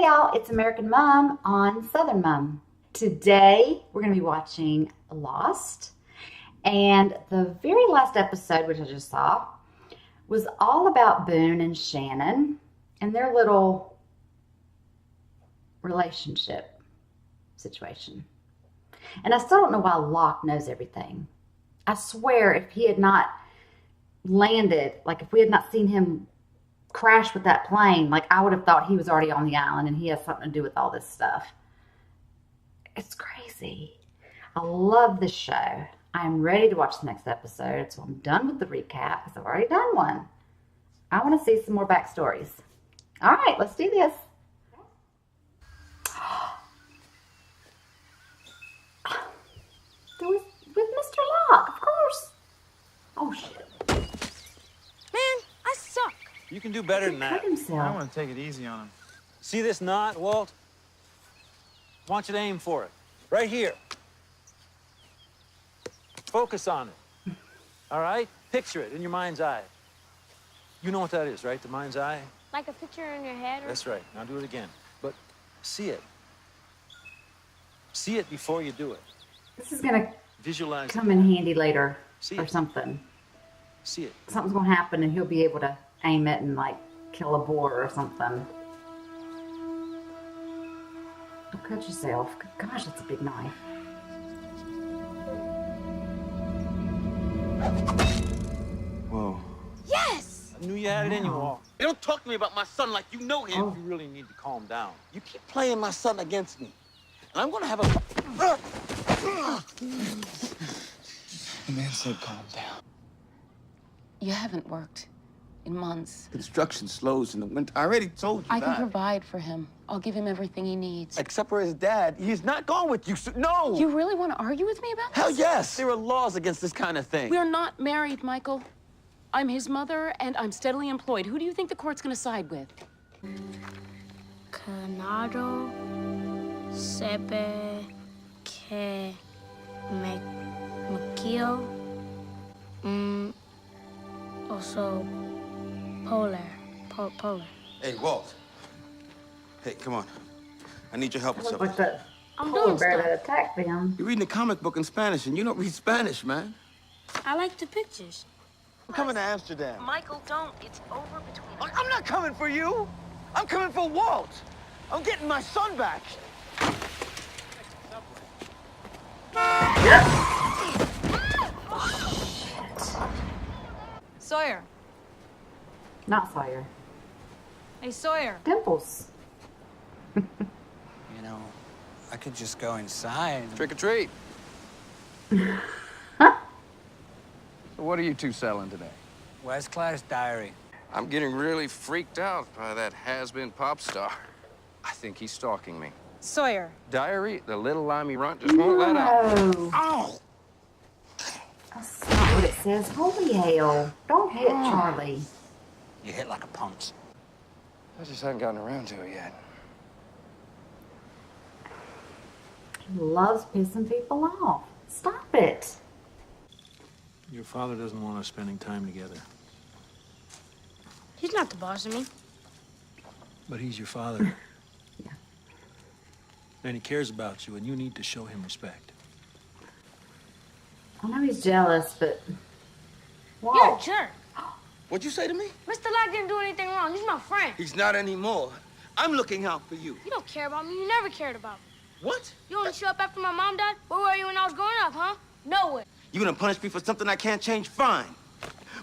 y'all, it's American Mom on Southern Mom. Today we're going to be watching Lost, and the very last episode, which I just saw, was all about Boone and Shannon and their little relationship situation. And I still don't know why Locke knows everything. I swear if he had not landed, like if we had not seen him crash with that plane, like I would have thought he was already on the island and he has something to do with all this stuff. It's crazy. I love this show. I'm ready to watch the next episode, so I'm done with the recap because I've already done one. I want to see some more backstories. All right, let's do this. With Mr. Locke, of course. Oh, shit. Man, I suck. You can do better than that. I want to take it easy on him. See this knot, Walt? I want you to aim for it. Right here. Focus on it. All right? Picture it in your mind's eye. You know what that is, right? The mind's eye? Like a picture in your head? Or... That's right. Now do it again. But see it. See it before you do it. This is going to visualize come in handy later see or it. something. See it. Something's going to happen and he'll be able to aim it and like kill a boar or something. Don't cut yourself. Gosh, that's a big knife. Whoa. Yes! I knew you had it in you, Walt. Hey, don't talk to me about my son like you know him. You really need to calm down. You keep playing my son against me, and I'm gonna have a... The man said calm down. You haven't worked in months. Construction slows in the winter. I already told you I that. can provide for him. I'll give him everything he needs. Except for his dad. He's not going with you, so no! You really want to argue with me about this? Hell yes! There are laws against this kind of thing. We're not married, Michael. I'm his mother, and I'm steadily employed. Who do you think the court's gonna side with? Canado sepe que me McKeel. Also polar. Polar. Hey, Walt. Hey, come on. I need your help with Look like something. that I'm polar doing bear stuff. that attacked them. You're reading a comic book in Spanish, and you don't read Spanish, man. I like the pictures. I'm coming to Amsterdam. Michael, don't. It's over between us. I'm not coming for you. I'm coming for Walt. I'm getting my son back. Sawyer. Not Sawyer. Hey, Sawyer. Dimples. You know, I could just go inside. Trick or treat. So what are you two selling today? West Class Diary. I'm getting really freaked out by that has-been pop star. I think he's stalking me. Sawyer. Diary, the little limey runt just won't let up. No. Ow! That's not what it says. Holy hell. Don't hit Charlie. You hit like a punch. I just haven't gotten around to it yet. He loves pissing people off. Stop it. Your father doesn't want us spending time together. He's not the boss of me. But he's your father. Yeah. And he cares about you, and you need to show him respect. I know he's jealous, but... You're a Whoa. jerk. What'd you say to me? Mr. Locke didn't do anything wrong. He's my friend. He's not anymore. I'm looking out for you. You don't care about me. You never cared about me. What? You only show up after my mom died? Where were you when I was growing up, huh? Nowhere. You gonna punish me for something I can't change? Fine.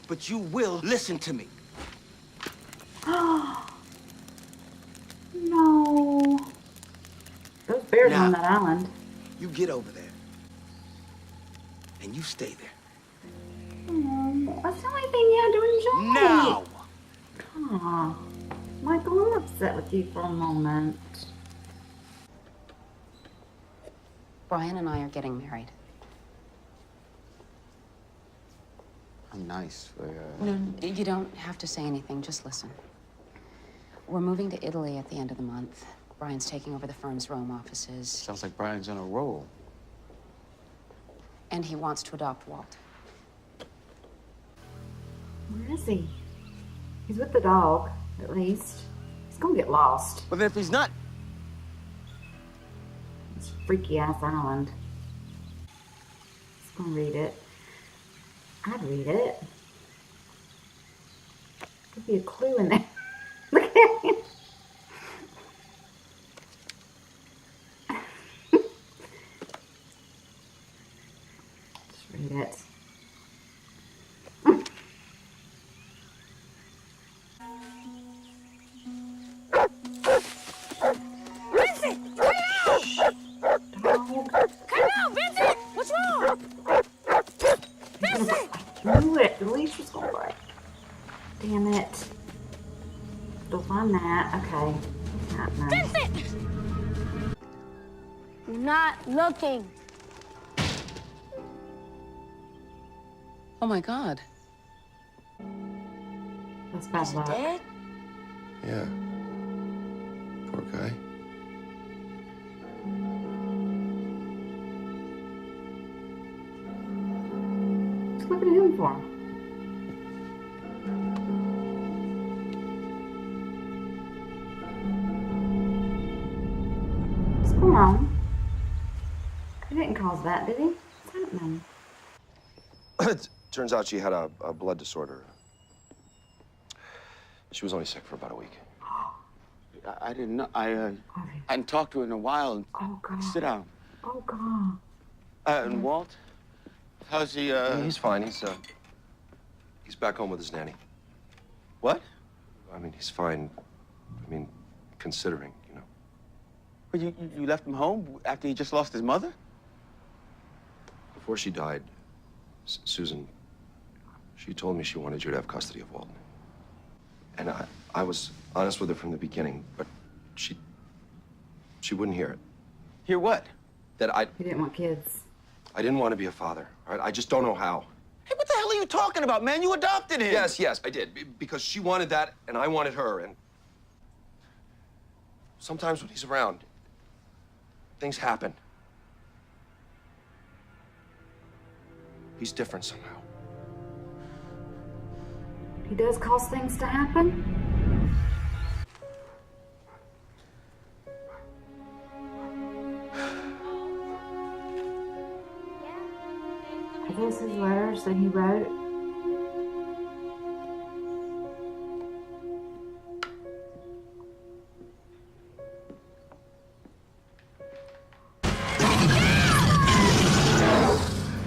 But you will listen to me. No. Those bears Now. on that island. You get over there. And you stay there. Oh, that's the only thing you had to enjoy. Now! Aw. Michael, I'm upset with you for a moment. Brian and I are getting married. I'm nice for No, you don't have to say anything. Just listen. We're moving to Italy at the end of the month. Brian's taking over the firm's Rome offices. Sounds like Brian's on a roll. And he wants to adopt Walt. Where is he? He's with the dog, at least. He's gonna get lost. But if he's not freaky ass island. Just gonna read it. I'd read it. Could be a clue in there. Look at him. Just read it. Vincent! Cut it out! Dog. Cut it out, Vincent! What's wrong? Vincent! I knew it. The leash was gonna break. Damn it. Don't find that. Okay. What's happening? Vincent! You're not looking. Oh my God. That's bad luck. Dead? Yeah. Poor guy. Just look at him for. What's going on? He didn't cause that, did he? What's happening? Turns out she had a blood disorder. She was only sick for about a week. I didn't know. I hadn't talked to her in a while. Oh, God. Sit down. Oh, God. And Walt? How's he, Yeah, he's fine. He's back home with his nanny. What? I mean, he's fine. I mean, considering, you know. Well, you left him home after he just lost his mother? Before she died, Susan, she told me she wanted you to have custody of Walton. And I was honest with her from the beginning, but she wouldn't hear it. Hear what? That He didn't want kids. I didn't want to be a father, all right? I just don't know how. Hey, what the hell are you talking about, man? You adopted him. Yes, I did, because she wanted that, and I wanted her, and sometimes when he's around, things happen. He's different somehow. He does cause things to happen? Are those his letters that he wrote?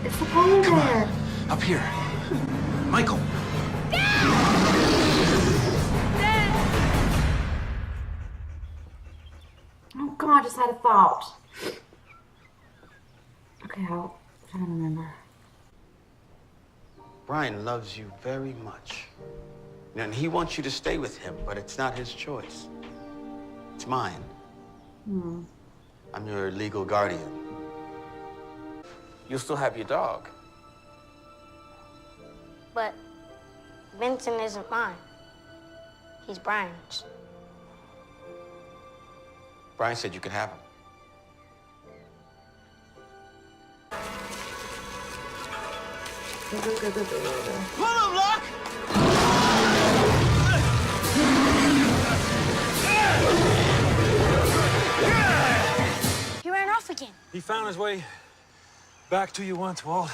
It's the polar bear. Up here. Michael. Oh God, I just had a thought. Okay, I'll try to remember. Brian loves you very much. And he wants you to stay with him, but it's not his choice. It's mine. I'm your legal guardian. You'll still have your dog. But Vincent isn't mine. He's Brian's. Brian said you could have him. Go, go, go, go, go, go. Pull him, Locke! He ran off again. He found his way back to you once, Walt.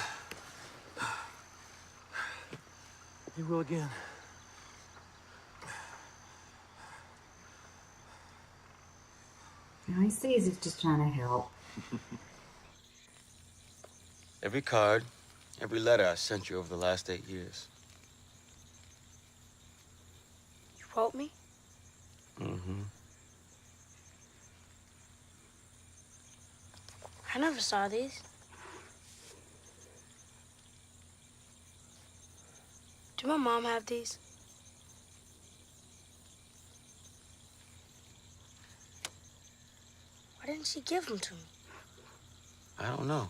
He will again. Now he sees he's just trying to help. Every card, every letter I sent you over the last 8 years. You wrote me? Mm-hmm. I never saw these. Did my mom have these? Why didn't she give them to me? I don't know.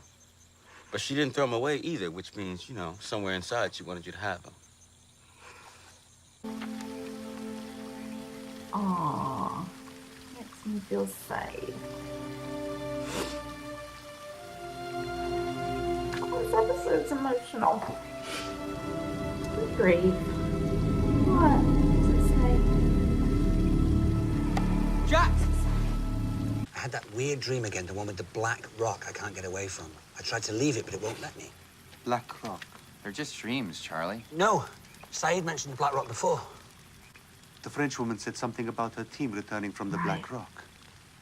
But she didn't throw them away either, which means, you know, somewhere inside she wanted you to have them. Aww. Makes me feel safe. Oh, this episode's emotional. Good grief. What does it say? Jack! I had had that weird dream again, the one with the black rock I can't get away from. I tried to leave it, but it won't let me. Black Rock. They're just dreams, Charlie. No. Saeed mentioned the black rock before. The French woman said something about her team returning from the Black Rock.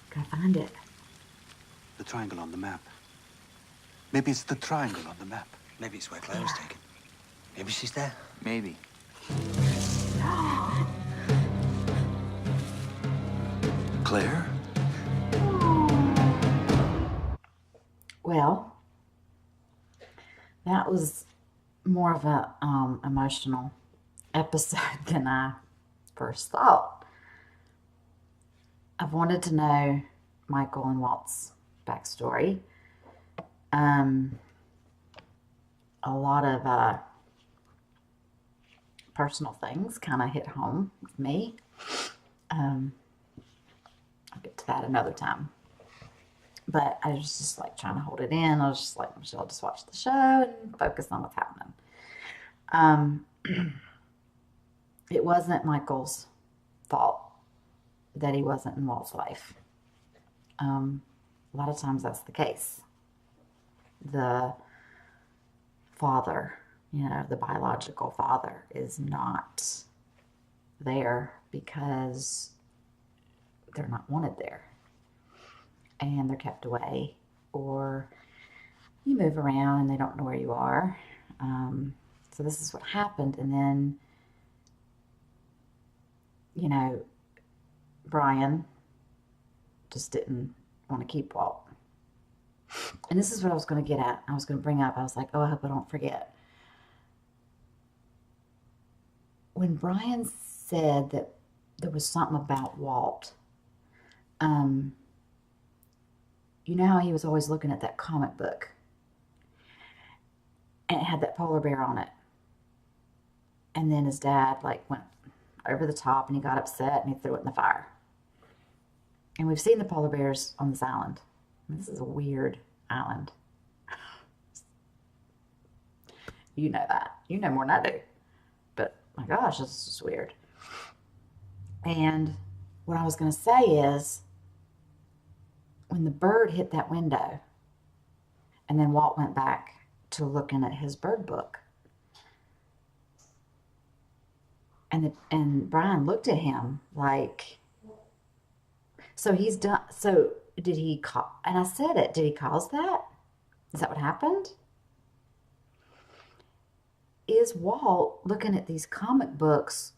Gotta find it. The triangle on the map. Maybe it's the triangle on the map. Maybe it's where Claire was taken. Maybe she's there. Maybe. Claire? Well, that was more of a emotional episode than I first thought. I've wanted to know Michael and Walt's backstory. A lot of personal things kind of hit home with me. I'll get to that another time. But I was just like trying to hold it in. I was just like, Michelle, just watch the show and focus on what's happening. It wasn't Michael's fault that he wasn't in Walt's life. A lot of times that's the case. The father, the biological father is not there because they're not wanted there. And they're kept away, or you move around and they don't know where you are. So this is what happened. And then, Brian just didn't want to keep Walt. And this is what I was going to get at. I was going to bring up. I was like, oh, I hope I don't forget. When Brian said that there was something about Walt, you know how he was always looking at that comic book and it had that polar bear on it. And then his dad went over the top and he got upset and he threw it in the fire. And we've seen the polar bears on this island. This is a weird island. You know that. You know more than I do. But my gosh, this is just weird. And what I was going to say is, when the bird hit that window, and then Walt went back to looking at his bird book, and Brian looked at him like, so he's done, so did he call, and I said it, did he cause that? Is that what happened? Is Walt looking at these comic books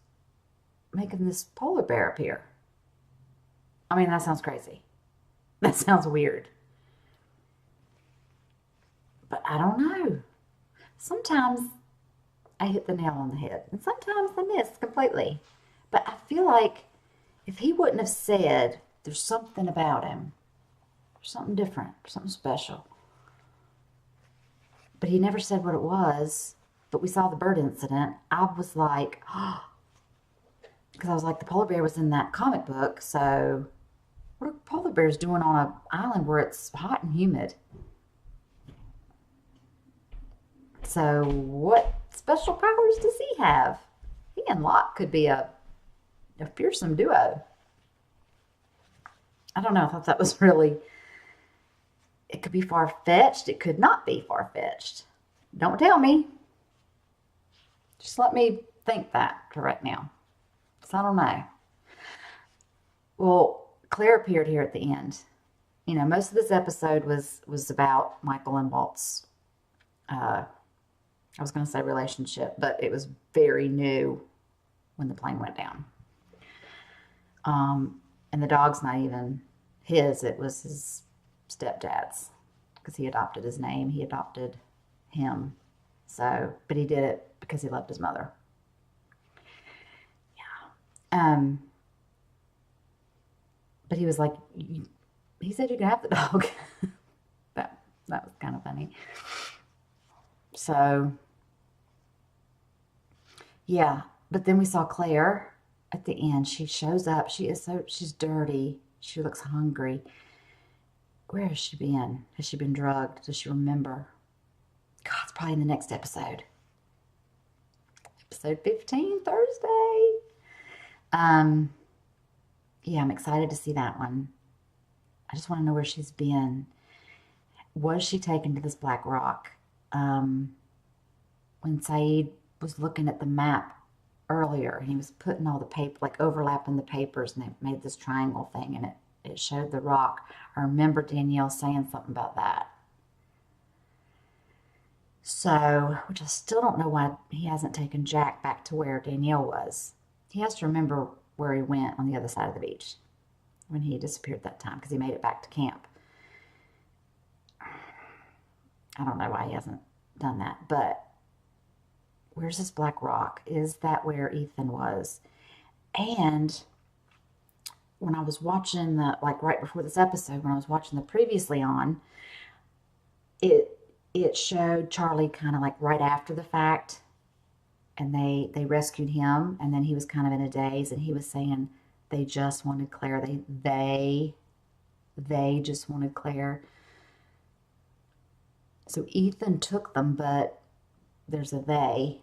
making this polar bear appear? I mean, that sounds crazy. That sounds weird. But I don't know. Sometimes I hit the nail on the head, and sometimes I miss completely. But I feel like if he wouldn't have said there's something about him, there's something different, something special. But he never said what it was. But we saw the bird incident. I was like, oh, because I was like, the polar bear was in that comic book, so what are polar bears doing on an island where it's hot and humid? So what special powers does he have? He and Locke could be a fearsome duo. I don't know. I thought that was really, it could be far-fetched. It could not be far-fetched. Don't tell me. Just let me think that for right now. So I don't know. Well, Claire appeared here at the end. Most of this episode was about Michael and Walt's, I was going to say relationship, but it was very new when the plane went down. And the dog's not even his, it was his stepdad's, because he adopted his name, he adopted him. So, but he did it because he loved his mother. Yeah. But he was like, he said you could have the dog. that was kind of funny. So, yeah. But then we saw Claire at the end. She shows up. She's dirty. She looks hungry. Where has she been? Has she been drugged? Does she remember? God, it's probably in the next episode. Episode 15, Thursday. Yeah, I'm excited to see that one. I just want to know where she's been. Was she taken to this black rock? When Saeed was looking at the map earlier, and he was putting all the paper, like overlapping the papers, and they made this triangle thing, and it showed the rock. I remember Danielle saying something about that. So, which I still don't know why he hasn't taken Jack back to where Danielle was. He has to remember where he went on the other side of the beach when he disappeared that time, because he made it back to camp. I don't know why he hasn't done that, but where's this black rock? Is that where Ethan was? And when I was watching the, like right before this episode, when I was watching the previously on, it showed Charlie kind of like right after the fact, and they rescued him, and then he was kind of in a daze, and he was saying they just wanted Claire. They just wanted Claire. So Ethan took them, but there's a they.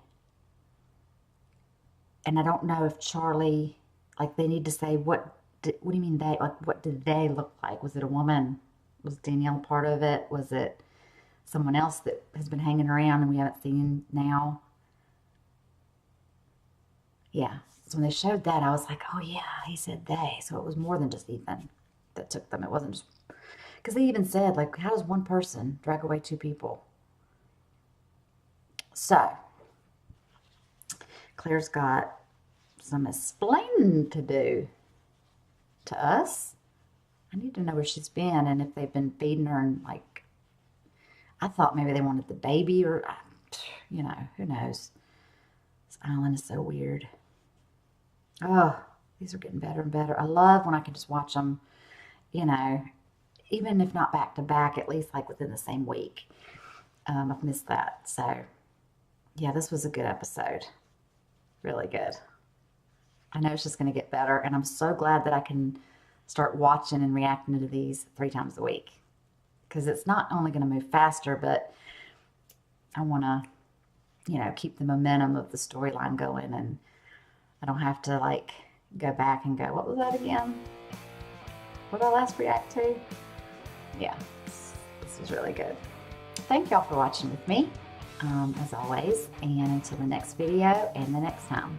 And I don't know if Charlie, like, they need to say, what do you mean they? Like, what did they look like? Was it a woman? Was Danielle part of it? Was it someone else that has been hanging around and we haven't seen now? Yeah. So when they showed that, I was like, oh yeah, he said they. So it was more than just Ethan that took them. It wasn't just, because they even said, like, how does one person drag away two people? So Claire's got some explaining to do to us. I need to know where she's been and if they've been feeding her, and like, I thought maybe they wanted the baby, or, you know, who knows. This island is so weird. Oh, these are getting better and better. I love when I can just watch them, you know, even if not back to back, at least like within the same week. I've missed that. So yeah, this was a good episode. Really good. I know it's just going to get better, and I'm so glad that I can start watching and reacting to these 3 times a week, because it's not only going to move faster, but I want to, you know, keep the momentum of the storyline going, and I don't have to like go back and go, what was that again? What did I last react to? Yeah, this was really good. Thank y'all for watching with me, as always, and until the next video and the next time.